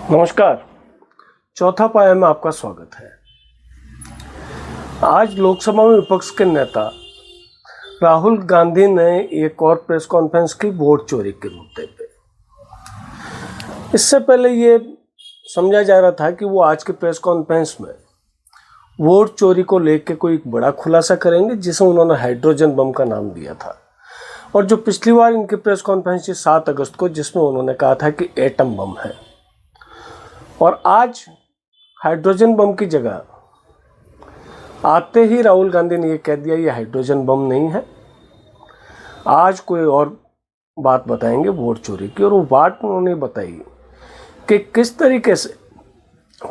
नमस्कार। चौथा पाया में आपका स्वागत है। आज लोकसभा में विपक्ष के नेता राहुल गांधी ने एक और प्रेस कॉन्फ्रेंस की वोट चोरी के मुद्दे पे। इससे पहले ये समझा जा रहा था कि वो आज के प्रेस कॉन्फ्रेंस में वोट चोरी को लेकर कोई बड़ा खुलासा करेंगे, जिसे उन्होंने हाइड्रोजन बम का नाम दिया था। और जो पिछली बार इनकी प्रेस कॉन्फ्रेंस थी 7 अगस्त को, जिसमें उन्होंने कहा था कि एटम बम है, और आज हाइड्रोजन बम की जगह आते ही राहुल गांधी ने ये कह दिया ये हाइड्रोजन बम नहीं है, आज कोई और बात बताएंगे वोट चोरी की। और वो बात उन्होंने बताई कि किस तरीके से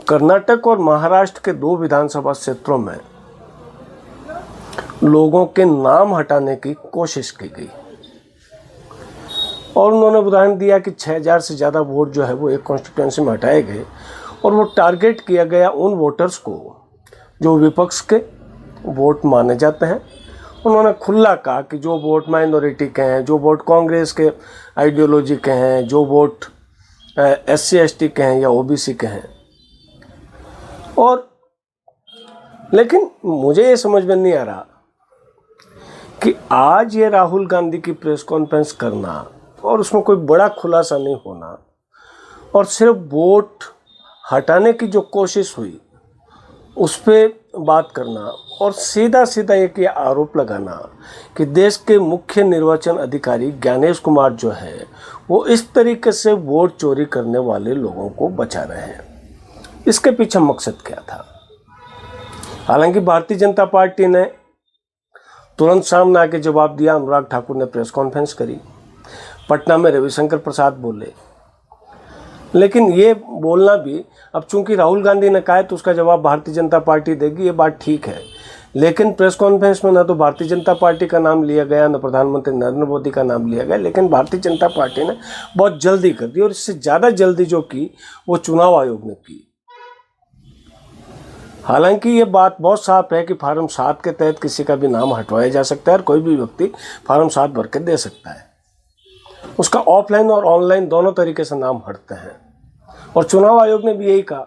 कर्नाटक और महाराष्ट्र के 2 विधानसभा क्षेत्रों में लोगों के नाम हटाने की कोशिश की गई। और उन्होंने उदाहरण दिया कि 6000 से ज़्यादा वोट जो है वो एक कॉन्स्टिट्यूंसी में हटाए गए, और वो टारगेट किया गया उन वोटर्स को जो विपक्ष के वोट माने जाते हैं। उन्होंने खुला कहा कि जो वोट माइनॉरिटी के हैं, जो वोट कांग्रेस के आइडियोलॉजी के हैं, जो वोट SC ST के हैं या OBC के हैं। और लेकिन मुझे ये समझ में नहीं आ रहा कि आज ये राहुल गांधी की प्रेस कॉन्फ्रेंस करना और उसमें कोई बड़ा खुलासा नहीं होना, और सिर्फ वोट हटाने की जो कोशिश हुई उस पर बात करना, और सीधा सीधा एक ये आरोप लगाना कि देश के मुख्य निर्वाचन अधिकारी ज्ञानेश कुमार जो है वो इस तरीके से वोट चोरी करने वाले लोगों को बचा रहे हैं। इसके पीछे मकसद क्या था? हालांकि भारतीय जनता पार्टी ने तुरंत सामने आके जवाब दिया। अनुराग ठाकुर ने प्रेस कॉन्फ्रेंस करी, पटना में रविशंकर प्रसाद बोले, लेकिन ये बोलना भी, अब चूंकि राहुल गांधी ने कहा है तो उसका जवाब भारतीय जनता पार्टी देगी, ये बात ठीक है। लेकिन प्रेस कॉन्फ्रेंस में ना तो भारतीय जनता पार्टी का नाम लिया गया, न प्रधानमंत्री नरेंद्र मोदी का नाम लिया गया, लेकिन भारतीय जनता पार्टी ने बहुत जल्दी कर दी, और इससे ज़्यादा जल्दी जो की वो चुनाव आयोग ने की। हालांकि ये बात बहुत साफ है कि फार्म 7 के तहत किसी का भी नाम हटवाया जा सकता है, और कोई भी व्यक्ति फार्म 7 भर के दे सकता है। उसका ऑफलाइन और ऑनलाइन दोनों तरीके से नाम हटते हैं, और चुनाव आयोग ने भी यही कहा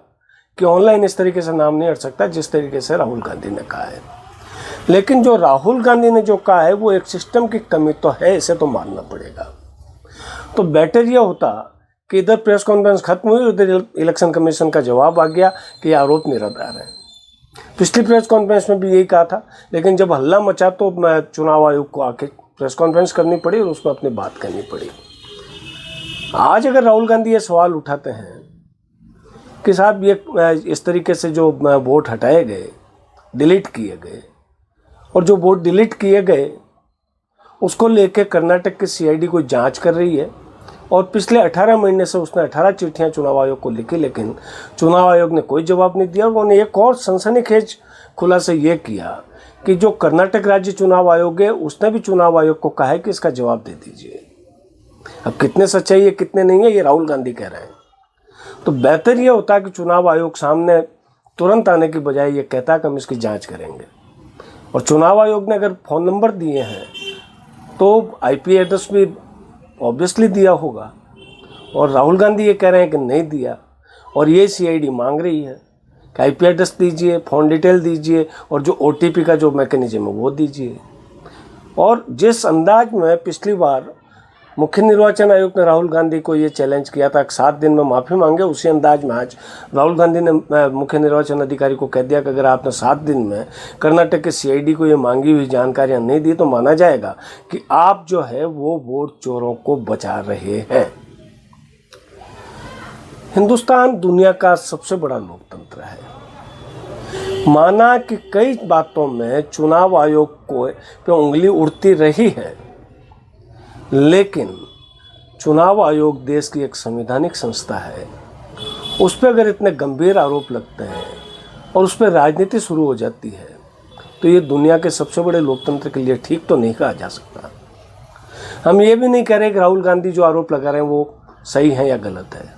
कि ऑनलाइन इस तरीके से नाम नहीं हट सकता जिस तरीके से राहुल गांधी ने कहा है। लेकिन जो राहुल गांधी ने जो कहा है वो एक सिस्टम की कमी तो है, इसे तो मानना पड़ेगा। तो बेटर यह होता कि इधर प्रेस कॉन्फ्रेंस खत्म हुई, उधर इलेक्शन कमीशन का जवाब आ गया कि आरोप निराधार है। पिछली प्रेस कॉन्फ्रेंस में भी यही कहा था, लेकिन जब हल्ला मचा तो चुनाव आयोग को आके प्रेस कॉन्फ्रेंस करनी पड़ी और उसमें अपनी बात करनी पड़ी। आज अगर राहुल गांधी ये सवाल उठाते हैं कि साहब ये इस तरीके से जो वोट हटाए गए, डिलीट किए गए, और जो वोट डिलीट किए गए उसको लेके कर्नाटक की CID कोई जांच कर रही है, और पिछले 18 महीने से उसने 18 चिट्ठियां चुनाव आयोग को लिखी, लेकिन चुनाव आयोग ने कोई जवाब नहीं दिया। उन्होंने एक और सनसनीखेज खुलासा ये किया कि जो कर्नाटक राज्य चुनाव आयोग है उसने भी चुनाव आयोग को कहा है कि इसका जवाब दे दीजिए। अब कितने सच्चाई है कितने नहीं है ये राहुल गांधी कह रहे हैं। तो बेहतर ये होता कि चुनाव आयोग सामने तुरंत आने की बजाय ये कहता कि हम इसकी जांच करेंगे। और चुनाव आयोग ने अगर फ़ोन नंबर दिए हैं तो IP एड्रेस भी ऑब्वियसली दिया होगा, और राहुल गांधी ये कह रहे हैं कि नहीं दिया, और ये CID मांग रही है कि IP एड्रेस दीजिए, फ़ोन डिटेल दीजिए, और जो OTP का जो मैकेनिज्म है वो दीजिए। और जिस अंदाज में पिछली बार मुख्य निर्वाचन आयोग ने राहुल गांधी को ये चैलेंज किया था कि 7 दिन में माफ़ी मांगे, उसी अंदाज में आज राहुल गांधी ने मुख्य निर्वाचन अधिकारी को कह दिया कि अगर आपने 7 दिन में कर्नाटक के CID को ये मांगी हुई जानकारियां नहीं दी तो माना जाएगा कि आप जो है वो वोट चोरों को बचा रहे हैं। हिंदुस्तान दुनिया का सबसे बड़ा लोकतंत्र है। माना कि कई बातों में चुनाव आयोग को पे उंगली उड़ती रही है, लेकिन चुनाव आयोग देश की एक संवैधानिक संस्था है। उस पर अगर इतने गंभीर आरोप लगते हैं और उस पर राजनीति शुरू हो जाती है तो ये दुनिया के सबसे बड़े लोकतंत्र के लिए ठीक तो नहीं कहा जा सकता। हम ये भी नहीं कह रहे कि राहुल गांधी जो आरोप लगा रहे हैं वो सही है या गलत है,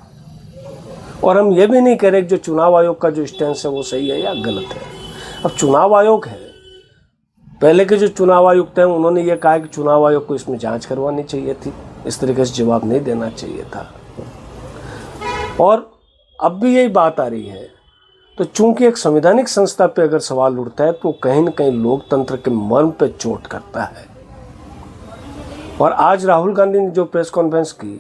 और हम ये भी नहीं कह रहे कि जो चुनाव आयोग का जो स्टैंस है वो सही है या गलत है। अब चुनाव आयोग है, पहले के जो चुनाव आयुक्त हैं उन्होंने ये कहा कि चुनाव आयोग को इसमें जांच करवानी चाहिए थी, इस तरीके से जवाब नहीं देना चाहिए था। और अब भी यही बात आ रही है। तो चूंकि एक संवैधानिक संस्था पे अगर सवाल उठता है तो कहीं न कहीं लोकतंत्र के मर्म पे चोट करता है। और आज राहुल गांधी ने जो प्रेस कॉन्फ्रेंस की,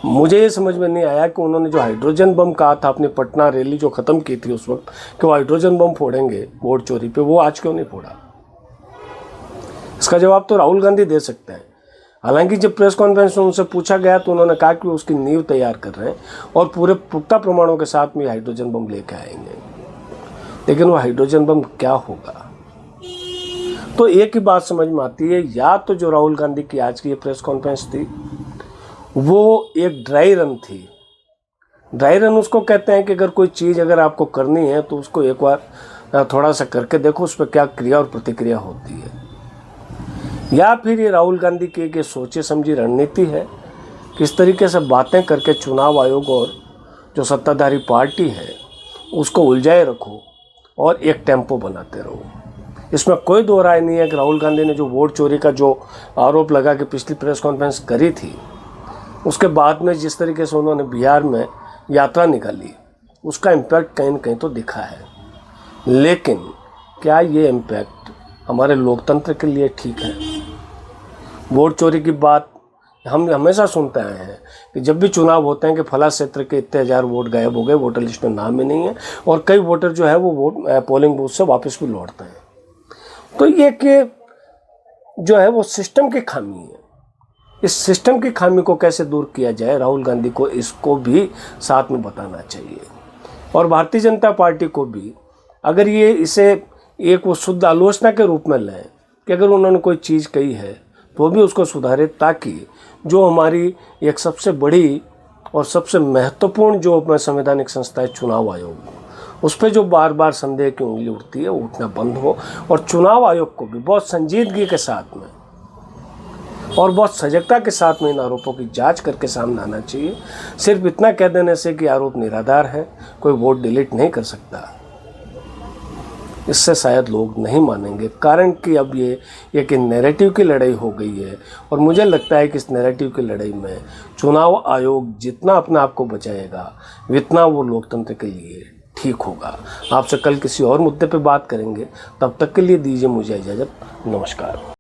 मुझे ये समझ में नहीं आया कि उन्होंने जो हाइड्रोजन बम कहा था अपनी पटना रैली जो ख़त्म की थी उस वक्त कि वो हाइड्रोजन बम फोड़ेंगे वोट चोरी पे, वो आज क्यों नहीं फोड़ा? इसका जवाब तो राहुल गांधी दे सकते हैं। हालांकि जब प्रेस कॉन्फ्रेंस में उनसे पूछा गया तो उन्होंने कहा कि उसकी नींव तैयार कर रहे हैं और पूरे पुख्ता प्रमाणों के साथ में हाइड्रोजन बम लेके आएंगे। लेकिन वो हाइड्रोजन बम क्या होगा? तो एक ही बात समझ में आती है, या तो जो राहुल गांधी की आज की ये प्रेस कॉन्फ्रेंस थी वो एक ड्राई रन थी। ड्राई रन उसको कहते हैं कि अगर कोई चीज़ अगर आपको करनी है तो उसको एक बार थोड़ा सा करके देखो उस पर क्या क्रिया और प्रतिक्रिया होती है। या फिर ये राहुल गांधी की एक सोचे समझी रणनीति है, किस तरीके से बातें करके चुनाव आयोग और जो सत्ताधारी पार्टी है उसको उलझाए रखो और एक टेम्पो बनाते रहो। इसमें कोई दो राय नहीं है कि राहुल गांधी ने जो वोट चोरी का जो आरोप लगा के पिछली प्रेस कॉन्फ्रेंस करी थी, उसके बाद में जिस तरीके से उन्होंने बिहार में यात्रा निकाली उसका इम्पैक्ट कहीं न कहीं तो दिखा है। लेकिन क्या ये इम्पैक्ट हमारे लोकतंत्र के लिए ठीक है? वोट चोरी की बात हम हमेशा सुनते आए हैं कि जब भी चुनाव होते हैं कि फला क्षेत्र के इतने हज़ार वोट गायब हो गए, वोटर लिस्ट में नाम ही नहीं है, और कई वोटर जो है वो वोट पोलिंग बूथ से वापस भी लौटते हैं। तो ये कि जो है वो सिस्टम की खामी है। इस सिस्टम की खामी को कैसे दूर किया जाए, राहुल गांधी को इसको भी साथ में बताना चाहिए। और भारतीय जनता पार्टी को भी अगर ये इसे एक वो शुद्ध आलोचना के रूप में लें कि अगर उन्होंने कोई चीज़ कही है तो भी उसको सुधारे, ताकि जो हमारी एक सबसे बड़ी और सबसे महत्वपूर्ण जो संवैधानिक संस्था है चुनाव आयोग, उस पर जो बार बार संदेह की उंगली उठती है वो उठना बंद हो। और चुनाव आयोग को भी बहुत संजीदगी के साथ में और बहुत सजगता के साथ में इन आरोपों की जांच करके सामने आना चाहिए। सिर्फ इतना कह देने से कि आरोप निराधार है, कोई वोट डिलीट नहीं कर सकता, इससे शायद लोग नहीं मानेंगे। कारण कि अब ये एक नैरेटिव की लड़ाई हो गई है और मुझे लगता है कि इस नैरेटिव की लड़ाई में चुनाव आयोग जितना अपने आप को बचाएगा उतना वो लोकतंत्र के लिए ठीक होगा। आपसे कल किसी और मुद्दे पे बात करेंगे, तब तक के लिए दीजिए मुझे इजाज़त। नमस्कार।